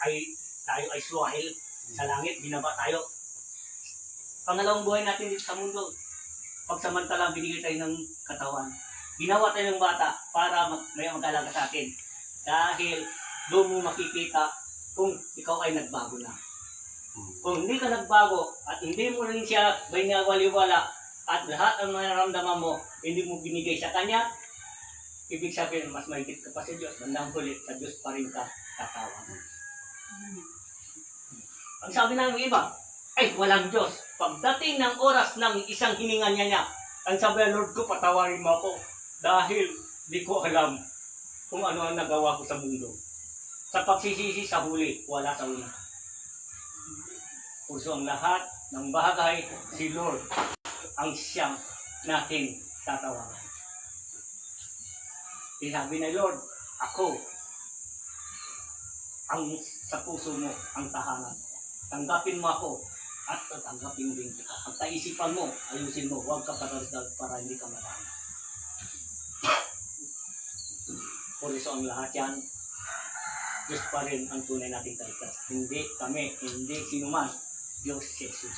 tayo ay suwahil sa langit, binaba tayo. Pangalawang buhay natin dito sa mundo, pagsamantala binigay tayo ng katawan. Ginawa tayo ng bata para may mag-alaga sa atin. Dahil doon mo makikita kung ikaw ay nagbago na. Kung hindi ka nagbago at hindi mo rin siya binawaliwala at lahat ang nararamdaman mo, hindi mo binigay sa Kanya, ibig sabihin, mas mahigit ka pa sa Diyos. Bandang huli, sa Diyos pa rin ka tatawag. Ang sabi ng iba, ay walang Diyos. Pagdating ng oras ng isang hininga niya, ang sabi ng Lord ko, patawarin mo ako. Dahil di ko alam kung ano ang nagawa ko sa mundo. Sa pagsisisi sa huli, wala sa una. Puso ang lahat ng bagay, si Lord ang siyang natin tatawagan. Sinabi na Lord, ako ang sa puso mo ang tahanan. Tanggapin mo ako at tanggapin din kita. Ang kaisipan mo, ayusin mo, huwag ka paragdag para hindi ka matama. Por eso ang lahat yan, Diyos pa rin ang tunay nating kaitas. Hindi kami, hindi sinuman, Diyos Jesus.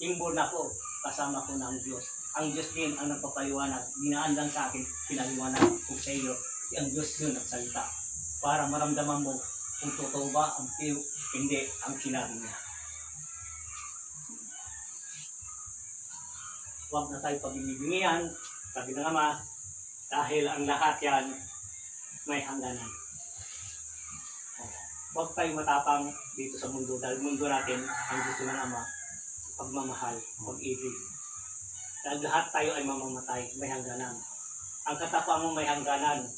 Imbor na ko, kasama ko ng Diyos. Ang Diyos din ang nagpapaliwanag. Dinaan lang sa akin, pinaliwanag ko sa iyo. Ang Diyos yun nagsalita. Para maramdaman mo kung totoo ba ang hindi ang sinabi niya. Huwag na tayo pabibingihan, sabi ng Ama, dahil ang lahat yan may hangganan. Huwag tayo matapang dito sa mundo dahil mundo natin ang gusto ng Ama, pagmamahal, pag-ibig. Dahil lahat tayo ay mamamatay, may hangganan. Ang katapang mo may hangganan.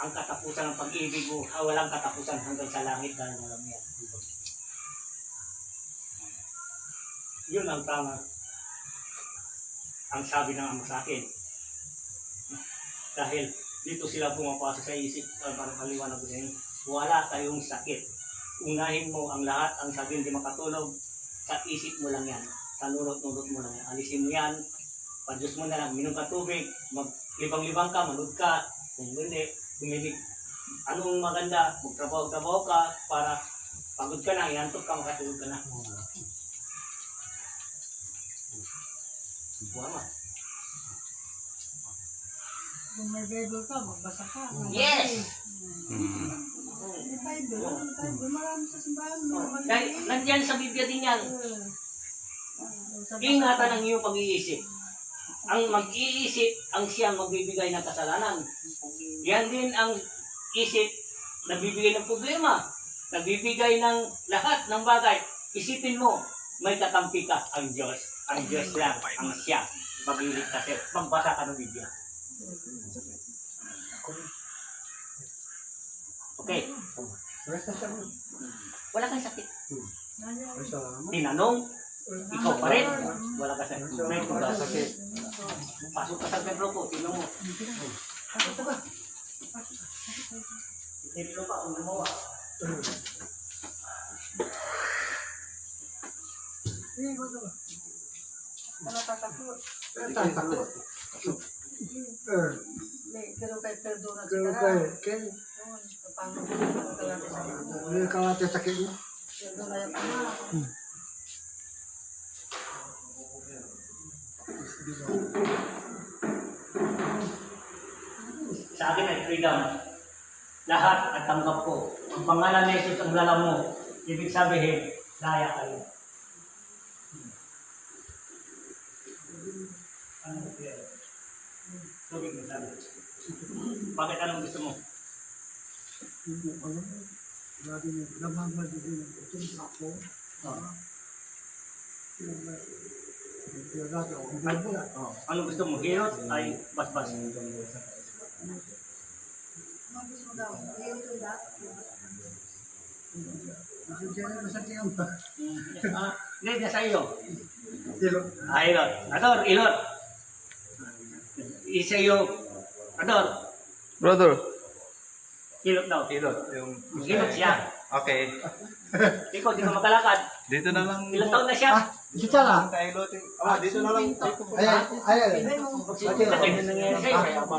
Ang katapusan ng pag-ibig mo, walang katapusan hanggang sa langit dahil alam yan. Yun ang tama. Ang sabi ng Ama sa akin. Dahil dito sila pumapasok sa isip para maliwanag ko sa inyo. Wala tayong sakit. Unahin mo ang lahat, ang sabihin di makatulog, sa isip mo lang yan. Sa nurot-nurot mo lang yan. Alisin mo yan, padyos mo na lang, minum ka tubig, maglibang-libang ka, manood ka, kung hindi, tumilig. Anong maganda, magtrabaho-trabaho ka, para pagod ka na, inantok ka, makatulog ka na. Buwan. Kung may Bible ka, magbasa ka. Yes! May Bible, marami sa simbahan. Dahil nandyan sa Biblia din yan. Ingatan ang iyong pag-iisip. Ang mag-iisip, ang siyang magbibigay ng kasalanan. Yan din ang isip, nagbibigay ng problema. Nagbibigay ng lahat ng bagay. Isipin mo, may katampi ka ang Diyos. Ang Diyos lang, ang siya. Magliligtas sa'yo. Magbasa ka ng Biblia. Okay. Wala kang sakit. Tinanong, ikaw pa rin. Wala ka sakit. May sakit. Pasok ka sa Pedro ko, tingnan mo. Ito pa ang gumawa. Natatakot. Pero kay perdona Pero kay kalate sakit mo. perdona yung Ama. Sa akin ay freedom. Lahat at tanggap ko. Ang pangalan ni Jesus ang lalam mo. Ibig sabihin, laya kayo. Ano mo kaya? Tubig mo sabi. Bakit anong gusto mo? Ano gusto mo? Hirot ay basbas. Ano gusto mo daw? Ayun ito daw. Hindi, nasa iyo. Ilot. Ador, ilot. Isa iyo. Ador. Brother. Ilot daw. Ilot. Ilot siya. Okay. Ikaw, di ka makalakad. Dito na lang. Ilang taon na siya? Dito lang. Ilot. Dito na lang. Ay. Magsisimula kayo na nangyari sa'yo. Kaya pa.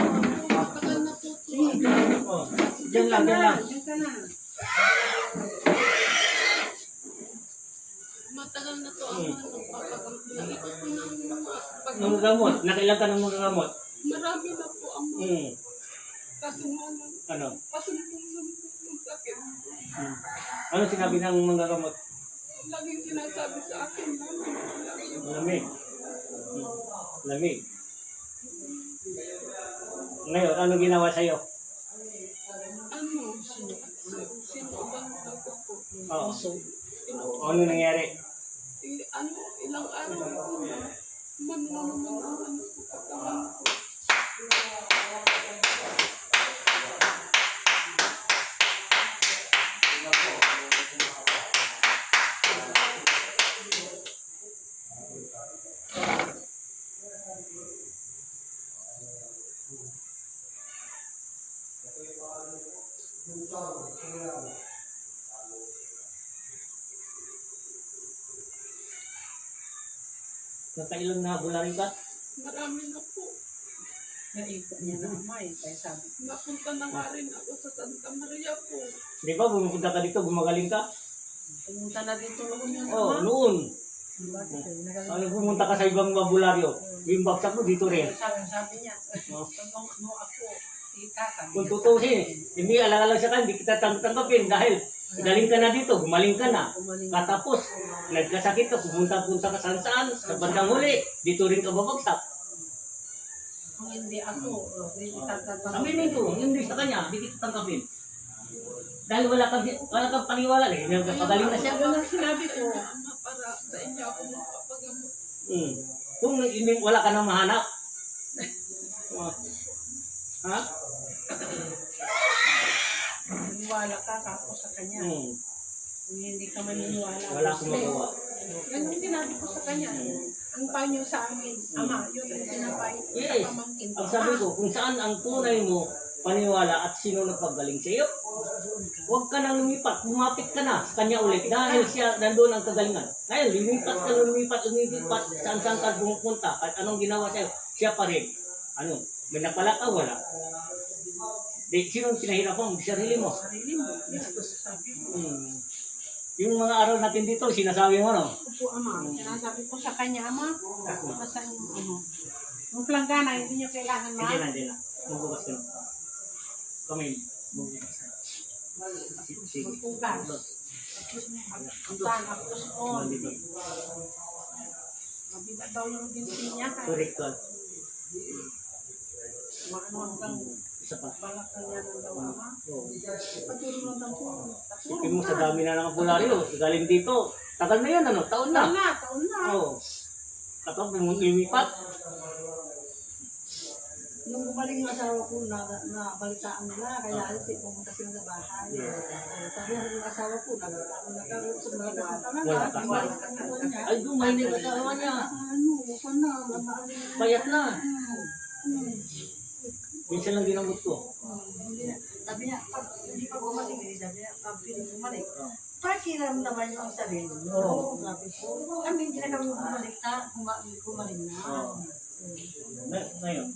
Diyan lang. Diyan ka na. manggagamot? Nakailan ka ng manggagamot? Marami na po ang kaso nga lang. Ano? Pasumpong ng sakit. Ano sinabi ng manggagamot? Laging sinasabi sa akin namin. Lamig. Lamig. Ngayon, ano ginawa sa'yo? Ano? Sinubang ako po. Oo. Ano nangyari? Ilang araw po na. Manuno naman ang ano po katawan ko. Nakailan na bularin ka? Marami na po. Naikot niya na may, kaya sabi. Napunta na nga rin ako sa Santa Maria po. Di ba, bumupunta ka dito, gumagaling ka? Pumunta na dito noon yun. Oo, noon. Bakit? Nagaling. Ano, pumunta ka sa ibang mabularyo. Yung bagsak mo dito rin. Sabi niya, Oh. tanong mo ako, tita, sabi Kung niya. tutusin, hindi alang-alang siya ka, hindi kita tanggapin dahil galing ka na dito, gumaling ka na. Umaling. Katapos, nagkasakit ka, pumunta-punta ka saan-saan, sa bandang huli, dito rin ka babagsak. Kung hindi ako, hindi itatatawa. Aminin ko, hindi sa kanya, hindi kita tanggapin. Dahil wala kang paniwala eh, nagpapagaling na siya. Ganun sinabi ko, Ama, para sa inyo ako magpapagamot. Kung hindi, wala ka nang mahanap. Ha? Maniwala ka ako sa kanya. Kung hindi ka maniniwala. Wala akong magawa. Yan ang sinabi ko sa kanya. Ang panyo sa amin, Ama, yun ang sinabi Yes. sa pamangkin ko. Ang sabi ko, kung saan ang tunay mo paniwala at sino nagpagaling sa iyo, huwag ka nang lumipat, lumapit ka na sa kanya ulit dahil siya nandun ang kagalingan. Ngayon, lumipat, saan-saan ka pumunta, at anong ginawa sa iyo, siya pa rin. Ano, may napala ka, wala. Di, sino pinahirapan mo? Sarili mo. Sarili mo, yes, sabi ko. Yung mga araw natin dito, sinasabi mo, no? Opo, Ama, sinasabi ko sa kanya, Ama, basta yung ano, yung planggana, hindi niyo kailangan Hindi na. Magbukas ka na. Kami, magbukas ka. Sige. magpugas. Ang tanak ko noon. Mabigat daw yung binti niya. Correct ka. Maano hanggang Isa pa. balak na niya ng daw, Ama. Oo. Patulong lang daw po. Isipin mo sa dami na ng bularyo. Galing dito. Tagal na yan, ano? Taon na. Taon na. Oo. Kapag lumipat. Nung gumaling yung asawa ko, nabalitaan nila, kaya alis pumunta sila sa bahay. Sabi ng asawa ko, nagkaroon na talaga. Malakas. Ay, dumay na yung katawan niya. Ano, saan na? Payat na. Minsan lang ginamot ko. Sabi niya, pag hindi pa gumaling, sabi niya, pag gumaling, pakiramdaman niyo ang sarili niyo. Sabi ko, kami hindi na kami gumaling na. Ngayon.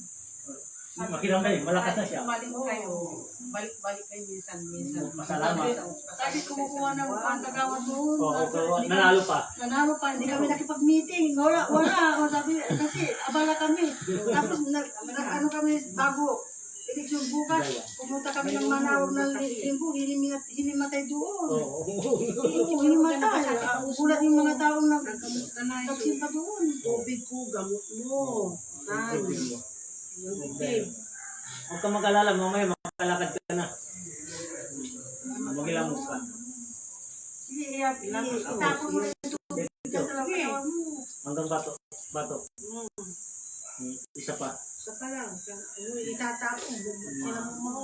Makiramdam, malakas na siya. Gumaling kayo, balik-balik kayo minsan. Masalamat. Sabi kumukuha ng pantagawa doon. Oo, nanalo pa. Nanalo pa, hindi kami nakipag-meeting. Wala. O sabi, kasi abala kami. Tapos, ano kami, bago, eleksyon bukas, pumunta kami ng Manawag ng linggo, hinimatay doon. Oo. Hinimatay. Ulat yung mga taong nagsimpa doon. Tubig ko, gamot mo. Huwag ka mag-alala, mamaya makakalakad ka na. Magilamos ka. Sige, itapon mo yung tubig ka sa katawan mo. Hanggang bato. Isa pa. Sa ka lang, itatapon, bubuksan mo.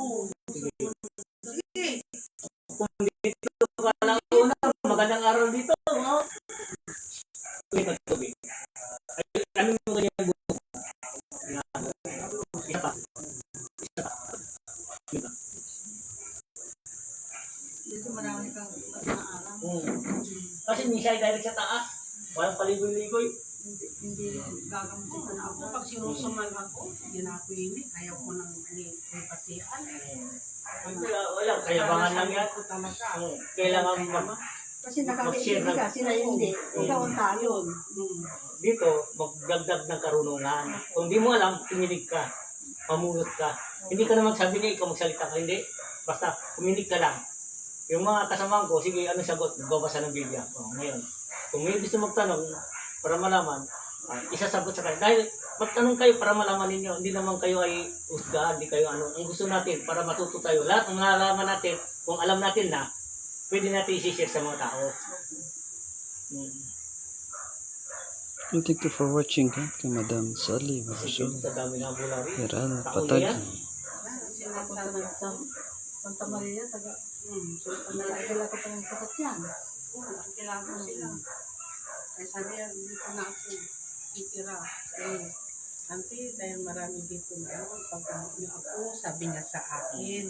Sige. Kung dito ka lang una, magandang araw dito. No? Ito tubig. Ay, ano mo kanya buto? Isa pa. Dito marami kang maalam. Kasi minsan direct sa taas. Walang paligoy-ligoy. Hindi gagamutin na ako. Pag sinusumal ako, hindi na ako ini. Ayaw ko nang ipatian. Wala, kayabangan lang yan. Ako talaga. Kailangan Kasi nakakaibigan ka, sila hindi. Ikaw ang talo. Dito, magdagdag ng karunungan. Kung di mo alam, tuminig ka. Pamunot ka. Hindi ka naman sabi niya, ikaw magsalita ka. Hindi. Basta, tuminig ka lang. Yung mga kasamahan ko, sige, ano sagot? Nagbabasa ng Biblia. Ngayon, kung may gusto magtanong, para malaman, isasagot sa kanya. Dahil, magtanong kayo para malaman ninyo. Hindi naman kayo ay husgahan, hindi kayo ano. Ang gusto natin, para matuto tayo. Lahat ng nalalaman natin, kung alam natin na, pwede natin isi-share sa mga tao. Thank you for watching kay Madam Sally Marusol. Sa dami ng bulari. Heral Ako Patag. yan. Santa Maria, taga. Kailangan ko pa ng kapat yan. Kailangan ko sila. Kaya sabi yan, dito na ako itira. Auntie, dahil marami dito na pagkamot niyo ako, sabi niya sa akin,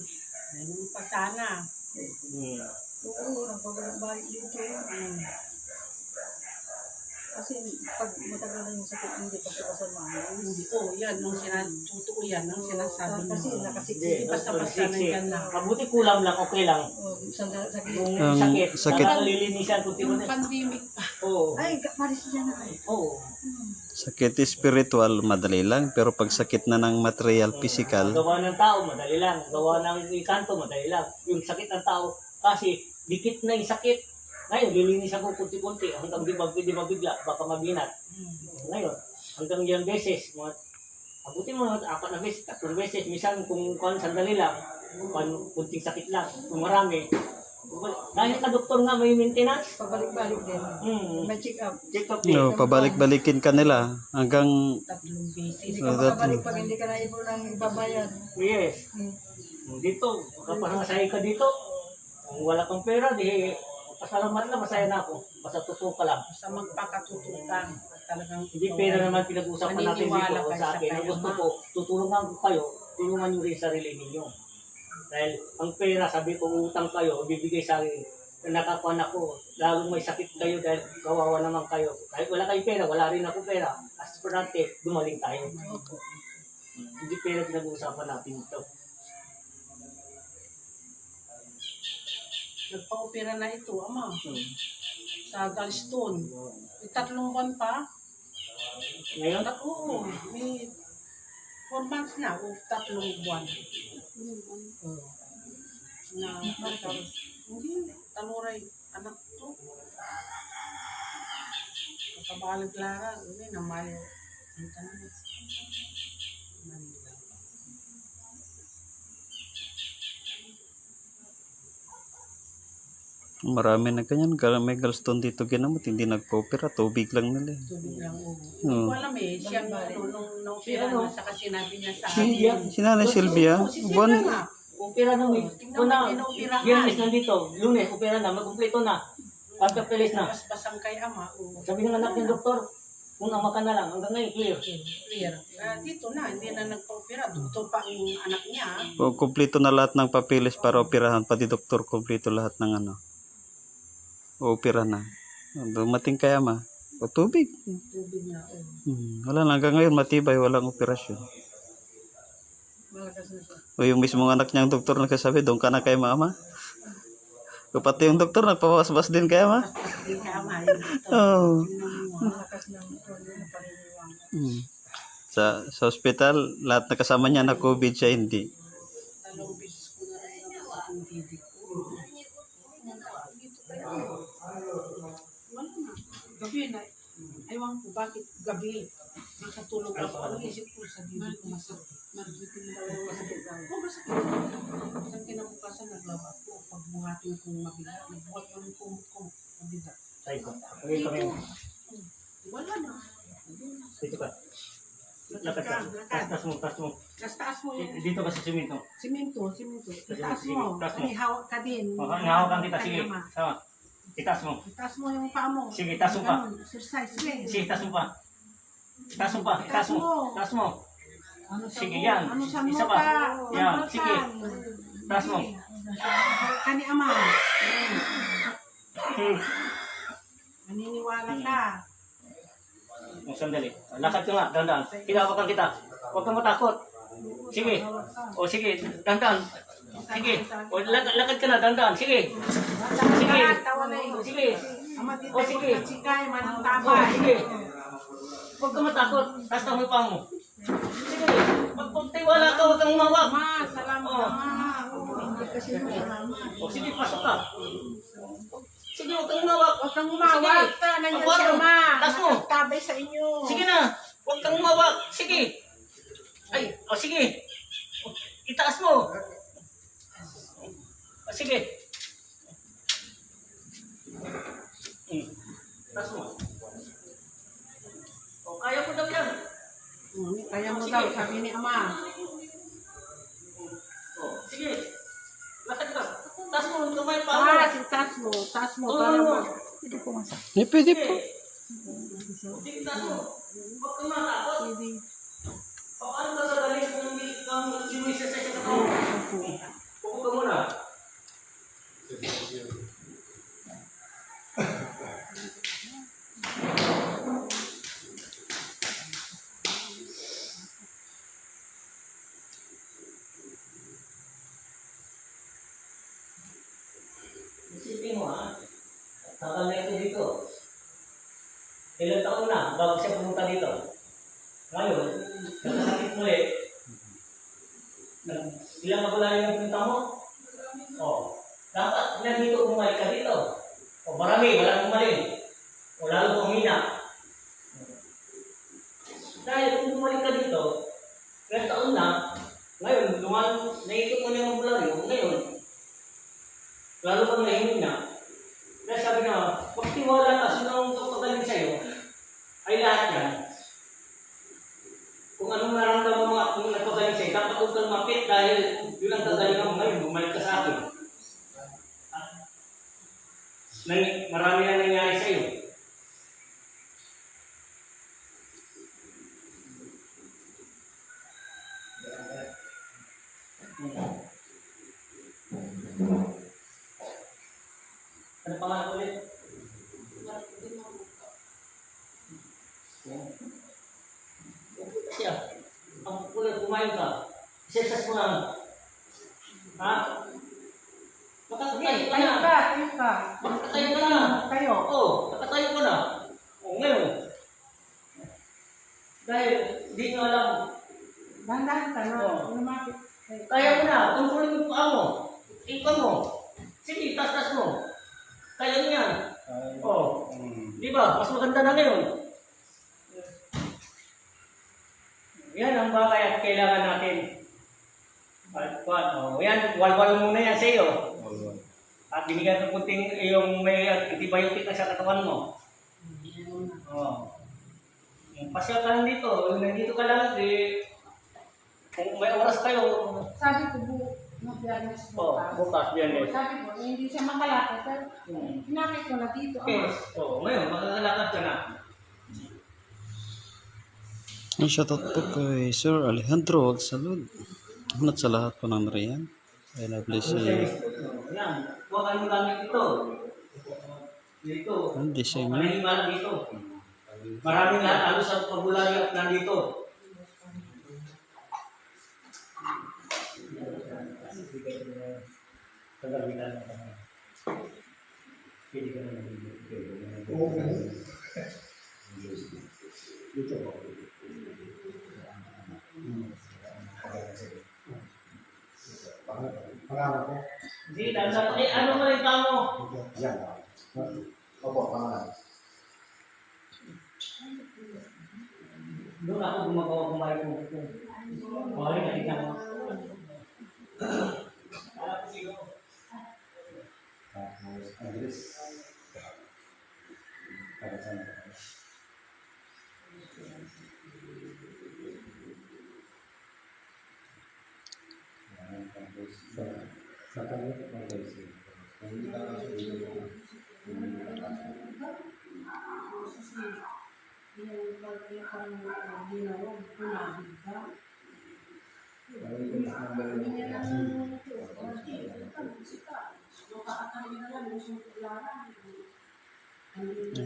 ayun pa sana. Oo, nagpabalik dito. Kasi pag matagal na yung sakit, hindi pa siya kasama. Hindi ko, yan, nung totoo yan, nung sinasabi Kasi niya. nakasikip. Hindi, basta-basta nandyan na. Mabuti kulang lang, okay lang. Sakit. Yung Ang sakit, sakit. nakalilinisan kung Yung tino. pandemic pa. Oo. Ay, Maris dyan na. Oo. Sakit spiritual, madali lang. Pero pag sakit na ng material, physical, Gawa ng tao, madali lang. Gawa ng ikanto, madali lang. Yung sakit ng tao, kasi dikit na yung sakit. Ngayon, lilinisan ko kunti-kunti hanggang di mabigla, baka mabinat. Ngayon, hanggang yung beses, abutin mo 4 na beses, 3 beses, minsan kung sandali lang, kunting sakit lang, kung marami. Dahil ka doktor nga may maintenance. Pabalik-balik din. May check-up. Check up no, pabalik-balikin ka nila hanggang 3 beses. Hindi ka makabalik pag hindi ka na ibo ng ibabayad. Yes. Dito, kapag masaya ka dito, kung wala kang pera, di pasalamat na, masaya na ako. Basta totoo ka lang. Sa magpakatutukan, talagang Hindi pera naman pinag-usapan natin Maniniwala dito kayo sa sa akin. Ang gusto ko, tutulungan ko kayo, tulungan nyo rin sarili ninyo. Dahil ang pera, sabi ko, utang kayo, bibigay sa akin. Nakakuan ako, lalong may sakit kayo dahil kawawa naman kayo. Kahit wala kayong pera, wala rin ako pera. As per natin, gumaling tayo. Hindi pera pinag-uusapan natin ito. nagpa-opera na ito, ama. Sa gallstone. May 3 buwan pa. Ngayon? Oo, may 4 months na o 3 buwan. Na, hindi, taluray, anak to. Kapabalag lara, hindi, namayo. Ang tanong. marami na ganyan. May gallstone dito ginamot, hindi nagpa-opera, tubig lang nila. Tubig lang, oo. Oo. Hindi ko alam eh, siyang nung opera na, saka sinabi niya sa Silvia? akin. Si Nanay Silvia, Si Silvia buwan, nga. Opera na mo. Tingnan mo, pinaoperahan. Biyernes nandito, Lunes, opera na, magkumpleto na. Pagkapilis na. Basang kay ama, oo. Sabi ng anak ng doktor, kung ama ka na lang, hanggang ngayon, clear. Clear. Dito na, hindi na nagpa-opera. Doktor pa ang anak niya. o, kumpleto na lahat ng papilis para operahan, pati doktor, kumpleto lahat ng ano. Opera na. Dumating kaya ma. O tubig. Tubig na, oo. Wala na, hanggang ngayon matibay, walang operasyon. Malakas na siya. O yung mismong anak niyang doktor nagsasabi, doon ka na kay mama. O pati yung doktor nagpabas-bas din kay ama. Hindi ka ama, yung doktor. Oh. Malakas ng paniniwala. Sa ospital, lahat na kasama niya na COVID siya hindi. 2 beses ko na rin ang TV ko. Wala na. Gabi na. Ewan ko bakit gabi. Nakatulog ako. Ang isip ko sa dito ko masakit. Masakit ako. Isang kinabukasan naglaba ko. Pag buhatin kong mabila. Nagbuhat ko ng kumot mabila. Ay ko. Okay kami. Wala na. Dito ka. Lakad ka. Taas mo, taas mo. Taas mo yung Dito ka sa simento. simento. Itaas Sige, mo. taas mo. Ay, hawak ka din. Nahawakan kita, sige. Sama. Itaas mo. Itaas mo yung paa mo. Sige, taas mo pa. Ganun, exercise rin. Sige, taas mo pa. Taas mo pa. Taas mo. Taas mo. Ano sa Sige, mo? yan. Ano sa Isa mo pa. ka? Yan, Ano sige. ka? Taas mo. Kani ama. Hmm. Naniniwala ka. O, sandali. Lakad ka nga, dandan. Kinawakan kita. Huwag kang matakot. Sige. O, sige. Dandan. Sige. O, lakad ka na, dandan. Sige. Sige. Tawa na yun. sige. Ama, dito O, sige. ko sikay, manang O, tabay. sige. Huwag ka matakot. Taas na mo yung paa mo. Sige. Magpagtiwala ka, huwag kang umawak. Ma, salamat Oh. ma. Kasi masalamat. O, sige, pasok ka. Sige, huwag kang umawak. Huwag kang umawat. Nandiyan Ang siya, ma. taas mo. Nagtabay sa inyo. Sige na. Huwag kang umawak. Sige. Ay, o sige. O, itaas mo. O, sige. Taas mo. O, kaya ko daw yan. Kaya mo Sige. daw, sabi ni ama. O, sige. Lakad ka. Taas mo, kamay pa mo. Taas mo, Oo. para mo. Pwede po. Sige, taas mo. Huwag kang matakot. Paano ka sagaling kung hindi kang sinuisa sa isang katao? Upo ka muna. Isipin mo ha, tagal na ito dito. Ilang taon na bago siya pumunta dito. Ngayon, nakasakit muli. Ilang magulay yung punta mo? O, dapat ilan dito bumalik ka dito. O, marami, walang bumalik. O, lalo humina. Dahil kung bumalik ka dito, ilang taon na, ngayon, naikot mo na yung bularyo, ngayon, lalo kang nahihina. Dahil sabi na, pagtiwala ka, sino ang kapagaling sa'yo, ay lahat yan. Kung anong naramdaman mo at kung nagpagaling sa'yo, dapat huwag kang mapit dahil yun ang kagalingan mo ngayon, bumalik ka sa akin. Marami na nangyari sa'yo. Ano pangalan ulit? Siya. Ang kulit kumain ka. Isesas mo lang. Ha? Makatayo ka na. Tayo ka. Makatayo ka na. Tayo. Oo, nakatayo ka na. O ngayon. Dahil di nyo alam. Dahan-dahan ka na. Oo. Lumapit. Kaya mo na. Tungkulin mo pa mo. Ikaw mo. Sige, tas-tas mo. Kaya niya. Oo. Di ba? Mas maganda na ngayon. Yan ang bagay at kailangan natin. Yan, walwal muna yan sa iyo. At binigyan ng kunting yung may antibiotic na sa katawan mo. Pasya ka lang dito. Nandito ka lang. Kung may oras kayo. Sabi ko, mag-diagnose mo ka. Bukas yan eh. Sabi ko, hindi siya makalakot. Pero hinakit ko na dito. Okay. Ngayon, makakalakad ka na. Ang shoutout po kay Sir Alejandro Agsalud. At sa lahat po ng nariyan. I love bless you. Yan. Huwag kayong gamit ito. Dito. Ang design niya. Manahimala dito. Maraming lahat halos sa pagulari at nandito. Pangalan ko? Hindi, ano mo rin tamo? Yan. Opo, pangalan. Doon ako gumagawa kumain ko. Kumain na rin ako. Andres. Para sana. Sa kanila mag-ayos. Hindi ka kasi dito.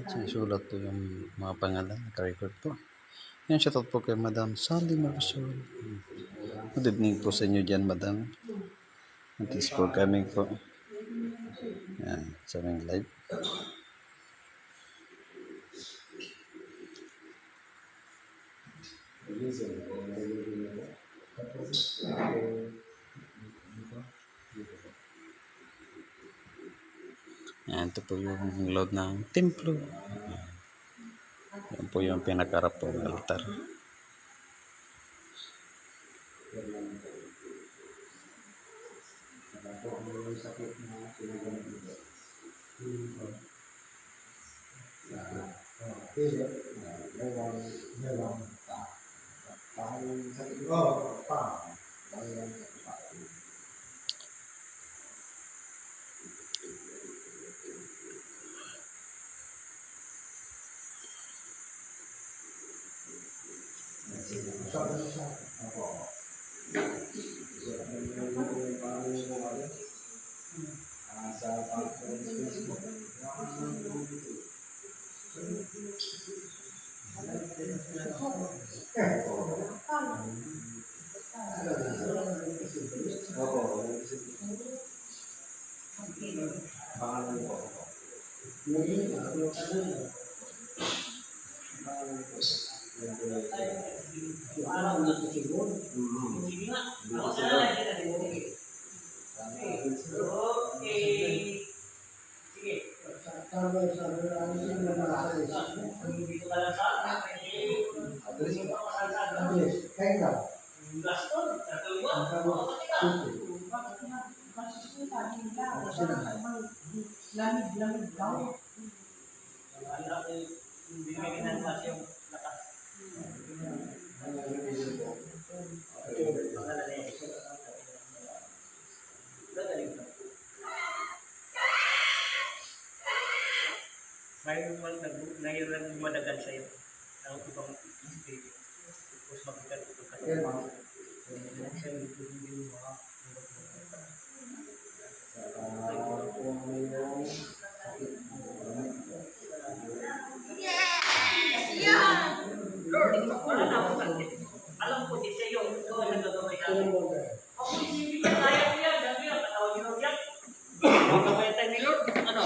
Sinusulat po yung mga pangalan. Naka-record po. Yan, shoutout po kay Madam Sally Marcos. Good evening po sa inyo dyan, Madam. Thanks for coming po. Yan, sa aming live. Yan, ito po yung load ng templo. Yan po yung pinakarap po ng altar. Sige nga. Ako sana. Okay. Sige. Dito ka lang sa akin. Gaston. Lamig daw. Bibigyan ng kasi yung lakas. Mayroon madagal sa'yo. Ang ibang espiritu. Tapos magkakal ito ka. Lord, wala na akong sakit. Alam ko, di sa'yo. Ikaw ang nagagawin namin. Ako isipin niya, kaya ko yan. Sabi niya, katawag ni Lord yan. Magkabay tayo ni Lord. Ano?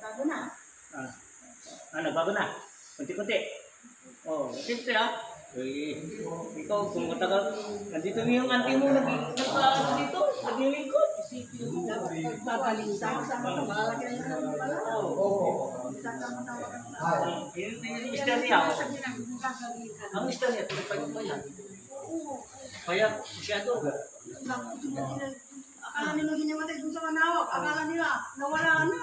Bago na. Bago na. Kunti-kunti. Oh, siyempre ha. Ikaw, kung matagal, nandito yung auntie mo, dito, naglilingkod. Babalik sama-sama ka. Malalaki na yun ang pala. Sama-sama ka. Yung mister niya, ang mister niya, pinagpagod ba yan? Kaya, masyado. Akala nila hinamatay dun sa manawak. Akala nila nawala na.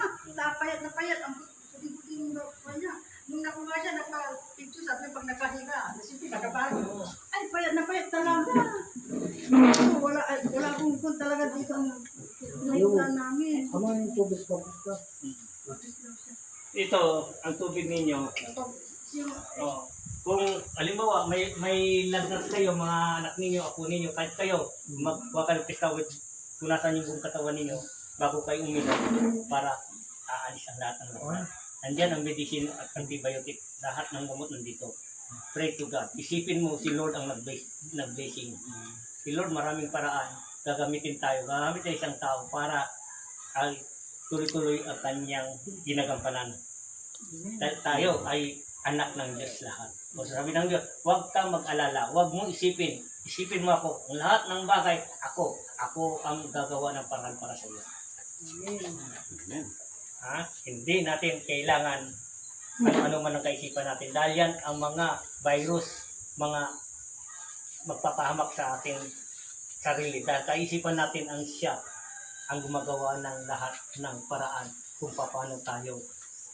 Payat na payat. Ang puti-puti yung nakuha niya. Nung nakuha siya, nagpa-picture sabi pag nagpahinga. Nasipin, nagkapahin. Ay, payat na payat talaga. Wala akong kung talaga dito ang pinayutan namin. Ano yung tubig pa? Ito, ang tubig ninyo. Oh, kung halimbawa may lagnat kayo, mga anak ninyo, apo ninyo, kahit kayo, magwakal pistawid kung nasan yung buong katawan ninyo bago kayo uminom para aalis ang lahat ng lagnat. Nandiyan ang medicine at antibiotic, lahat ng gamot nandito. Pray to God. Isipin mo, si Lord ang nag-blessing. Si Lord maraming paraan, gagamitin tayo isang tao para ay tuloy-tuloy ang kanyang ginagampanan. Tayo ay anak ng Diyos lahat. O sabi ng Diyos, huwag kang mag-alala, huwag mong isipin. Isipin mo ako, ang lahat ng bagay, ako ang gagawa ng paraan para sa iyo. Amen. Hindi natin kailangan ano man ang kaisipan natin. Dahil yan ang mga virus, mga magpapahamak sa ating sarili. Dahil kaisipan natin ang siya ang gumagawa ng lahat ng paraan kung paano tayo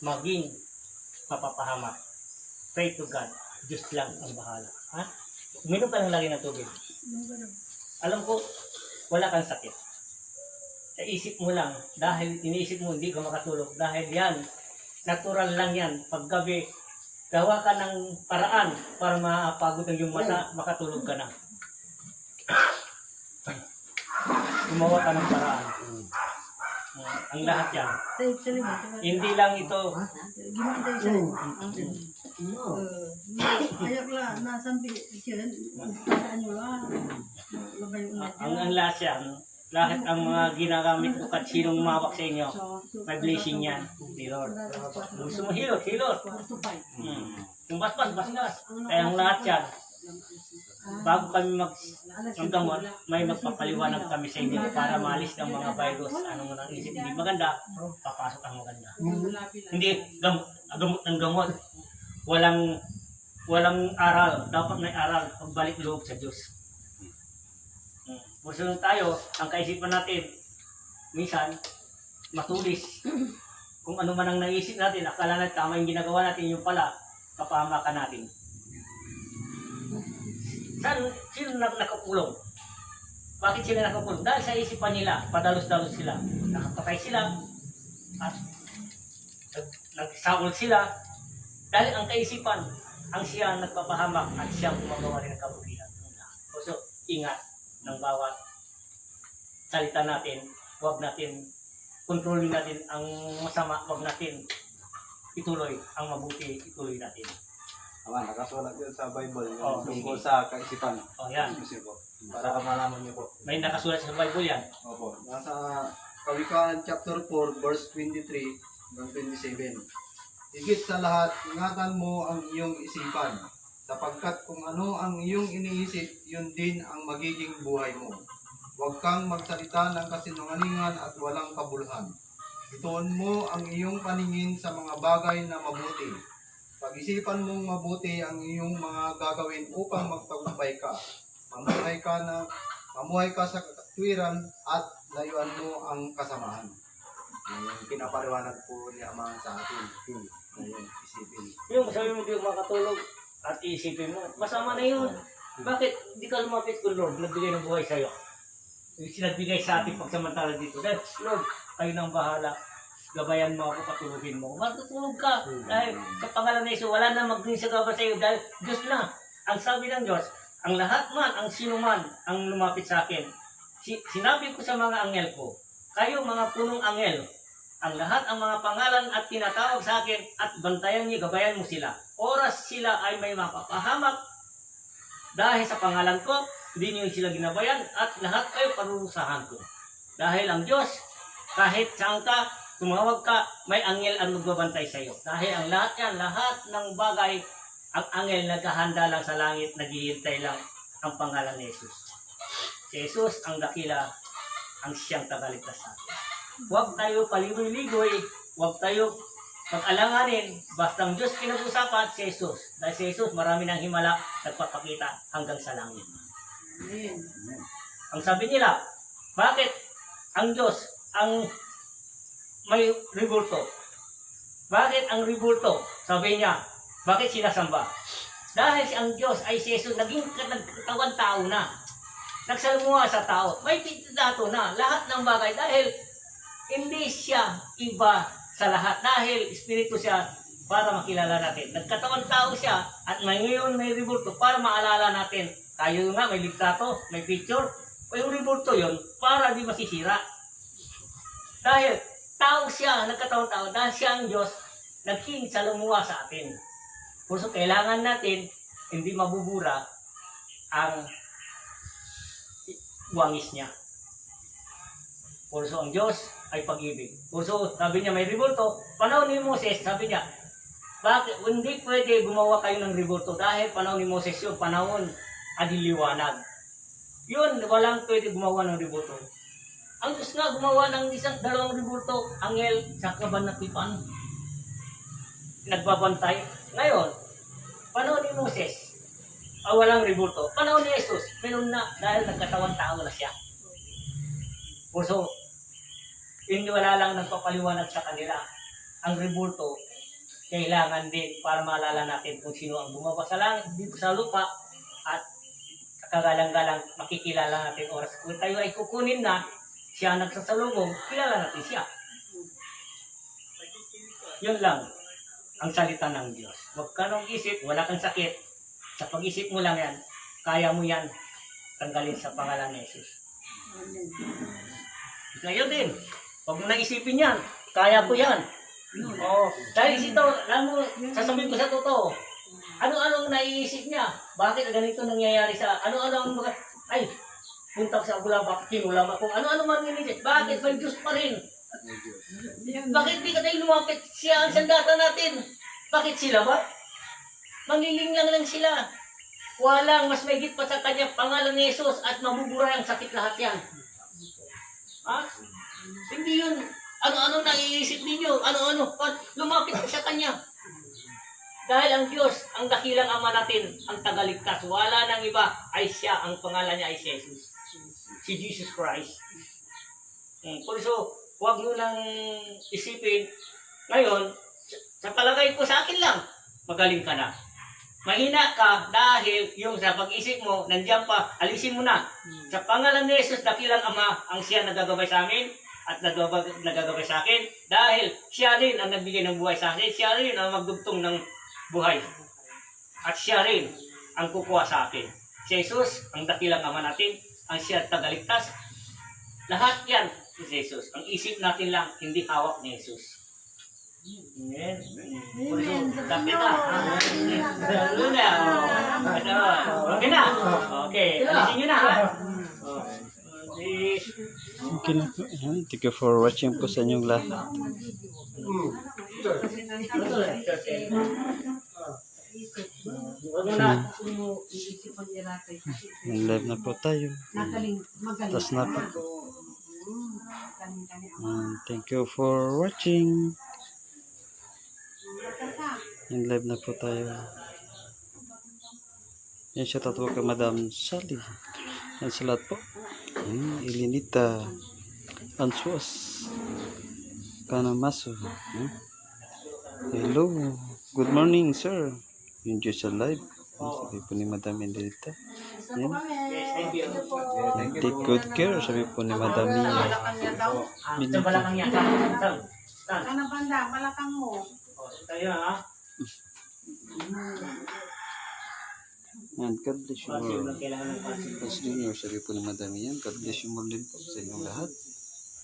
maging mapapahamak. Pray to God. Diyos lang ang bahala. Uminom ka lang lagi ng tubig. Alam ko, wala kang sakit. Sa isip mo lang, dahil iniisip mo hindi ka makatulog, dahil yan, natural lang yan. Paggabi, gawa ka ng paraan para mapagod ang iyong mata, makatulog ka na. Gumawa ka ng paraan. Ang lahat yan. Hindi lang ito. Gimantay siya. Ayak lang, nasampi siya. Ano lang. Ang lahat yan, lahat ang mga ginagamit ko at sinong mawak sa inyo, may blessing yan ni Lord. Gusto mo hilot, hilot. Yung basbas, basbas. Kaya ang lahat yan, bago kami maggamot, may magpapaliwanag kami sa inyo para maalis ng mga virus. Anong nang isip hindi maganda, papasok ang maganda. Hindi gamot ng gamot. Walang aral. Dapat may aral. Pagbalik loob sa Diyos. Musunod tayo, ang kaisipan natin, minsan, matulis. Kung ano man ang naisip natin, akala natin tama yung ginagawa natin, yung pala, kapahamakan natin. Sino nakakulong? Bakit sila nakakulong? Dahil sa isipan nila, padalos-dalos sila. Nakapatay sila, at nagsawol sila. Dahil ang kaisipan, ang siya nagpapahamak at siya gumagawa rin ng kabutihan. So, ingat ng bawat salita natin, huwag natin kontrolin natin ang masama, huwag natin ituloy ang mabuti, ituloy natin. Tama, nakasulat yun sa Bible, yung Oh, tungkol sige. sa kaisipan. O yan, Kasi po, para malaman niyo po. may nakasulat sa Bible yan. Opo, nasa Kawikaan chapter 4, verse 23 hanggang 27. Higit sa lahat, ingatan mo ang iyong isipan, sapagkat kung ano ang iyong iniisip, yun din ang magiging buhay mo. Huwag kang magsalita ng kasinungalingan at walang kabuluhan. Ituon mo ang iyong paningin sa mga bagay na mabuti. Pag-isipan mong mabuti ang iyong mga gagawin upang magtagumpay ka. Mamuhay ka sa katwiran at layuan mo ang kasamahan. Yan yung pinapaliwanag po ni Ama sa atin. Ngayon, isipin. Yung sabi mo di makatulog at isipin mo, masama na yun. Bakit di ka lumapit kung Lord, nagbigay ng buhay sa'yo? Sinagbigay sa ating pagsamantala dito. Dahil Lord, kayo nang bahala. Gabayan mo ako, patulugin mo. Matutulog ka. Dahil sa pangalan na Yesu, wala na magdinsagaba sa iyo dahil Diyos na. Ang sabi ng Diyos, ang lahat man, ang sino man, ang lumapit sa akin. Sinabi ko sa mga anghel ko, kayo mga punong anghel, ang lahat ang mga pangalan at tinatawag sa akin at bantayan niyo, gabayan mo sila. Oras sila ay may mapapahamak dahil sa pangalan ko, hindi niyo sila ginabayan at lahat kayo parurusahan ko. Dahil ang Diyos, kahit saan ka, tumawag ka, may anghel ang magbabantay sa iyo. Dahil ang lahat yan, lahat ng bagay, ang anghel nagkahanda lang sa langit, naghihintay lang ang pangalan ni Jesus. Si Jesus ang dakila, ang siyang tagaligtas sa atin. Huwag tayo paligoy-ligoy, huwag tayo pag-alanganin, basta ang Diyos pinag-usapan, si Jesus. Dahil si Jesus, marami ng himala, nagpapakita hanggang sa langit. Ang sabi nila, bakit ang Diyos ang may ribulto? Bakit ang ribulto? Sabi niya, bakit sinasamba? Dahil ang Diyos ay si Jesus, naging katawan tao na. Nagsalmuha sa tao. May dato na lahat ng bagay dahil hindi siya iba sa lahat. Dahil Espiritu siya para makilala natin. Nagkatawan tao siya at ngayon may ribulto para maalala natin. Tayo nga, may litrato, may picture. Yung ribulto yun para di masisira. Dahil tao siya, nagkatawang tao, dahil siya ang Diyos, naging salumuha sa atin. So, kailangan natin hindi mabubura ang wangis niya. So, ang Diyos ay pag-ibig. So, sabi niya may ribulto, panahon ni Moses, sabi niya, bakit hindi pwede gumawa kayo ng ribulto dahil panahon ni Moses yung panahon adiliwanag. Yun, walang pwede gumawa ng ribulto. Ang Diyos nga gumawa ng dalawang ribulto, anghel sa kabanatipan. Nagbabantay. Ngayon, panahon ni Moses, walang ribulto. Panahon ni Jesus, meron na dahil nagkatawang tao na siya. So, hindi wala lang nagpapaliwanag sa kanila. Ang ribulto, kailangan din para maalala natin kung sino ang bumaba sa langit dito sa lupa at kagalang-galang makikilala natin oras. Kung tayo ay kukunin na, siya nagsasalubong, kilala natin siya. Yun lang ang salita ng Diyos. Huwag ka nang isip, wala kang sakit. Sa pag-isip mo lang yan, kaya mo yan tanggalin sa pangalan ni Jesus. Ngayon din, huwag mo nang isipin yan, kaya ko yan. Dahil ito, alam mo, sasabihin ko sa totoo, ano-anong naiisip niya? Bakit ganito nangyayari sa, ano-anong, ay, punta sa Bulabak, kinulam kung ano-ano man nililit. Bakit? May Diyos pa rin. Bakit di ka tayo lumapit siya ang sandata natin? Bakit sila ba? Manglilinglang lang sila. Walang mas mahigit pa sa kanya pangalan ni Jesus at mabubura ang sakit lahat yan. Ha? Hindi yun. Ano-ano naiisip ninyo? Ano-ano? Lumapit sa kanya. Dahil ang Diyos, ang dakilang Ama natin, ang tagaligtas. Wala nang iba ay siya. Ang pangalan niya ay si Jesus. Si Jesus Christ. Por eso, huwag nyo nang isipin. Ngayon, sa palagay ko sa akin lang, magaling ka na. Mahina ka dahil yung sa pag-isip mo, nandiyan pa, alisin mo na. Sa pangalan ni Jesus, dakilang Ama, ang siya nagagabay sa amin at nagagabay sa akin dahil siya rin ang nagbigay ng buhay sa akin. Siya rin ang magdugtong ng buhay. At siya rin ang kukuha sa akin. Si Jesus, ang dakilang Ama natin, ang siya tagaligtas. Lahat yan si Jesus. Ang isip natin lang, hindi hawak ni Jesus. Amen. Amen. Tapos na. Lalo na. Okay na. Okay. Alisin nyo na ha. Okay na po. Ayan. Thank you for watching po sa inyong lahat. Huwag mo na. Iisipan niya natin. Yung live na po tayo. Magaling. Tapos na po. Thank you for watching. Yung live na po tayo. Yan siya tatawag kay Madam Sally. Yan sa lahat po. Ilinita. Ansuas. Kanamaso. Hello. Good morning, sir. Enjoy sa live. Sabi po ni Madam Ilinita. Yan. Thank you. Take good care. Sabi po ni Madam Mia. Balakang niya daw. Sa balakang niya. Tan. Ano banda? Balakang mo. Tayo ha. And God bless you Pansin all. lang kailangan ng pansin. Tapos Junior, sabi po ni Madam Ian, God bless you more din po sa inyong lahat.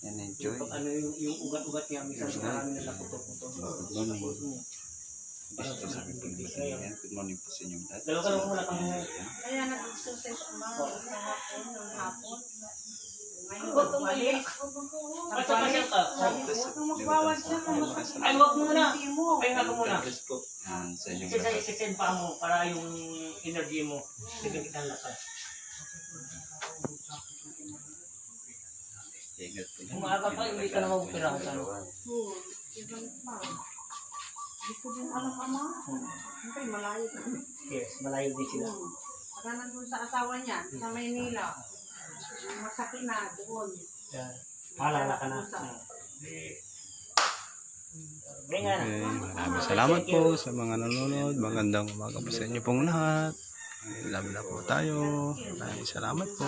And enjoy. Pag ano yung ugat-ugat niya, minsan marami na naputo-puto. Good morning. Bless po sabi po ni Madam Ian. Good morning po sa inyong lahat. Dalawa ka lang muna kang Kaya nag-exercise ang mga ng hapon. Ngayon, Huwag kang balik. Pasok-pasok ka. Huwag kang magbawal siya. Ay, huwag muna. Hindi mo. Ay, nga ka muna. God bless po sa inyong lahat. Isisend pa mo para yung energy mo. Sige kita lakas. Ingat po. Kung maaga pa, hindi ka na mag-opera sa ano. Hindi ko din alam, Ama. Siyempre, malayo. Yes, malayo din sila. Pagka nandun sa asawa niya, sa Maynila, masakit na doon. Yan. Maalala ka na. Nga na. Okay, maraming salamat po sa mga nanonood. Magandang umaga po sa inyo pong lahat. Love na po tayo. Maraming salamat po.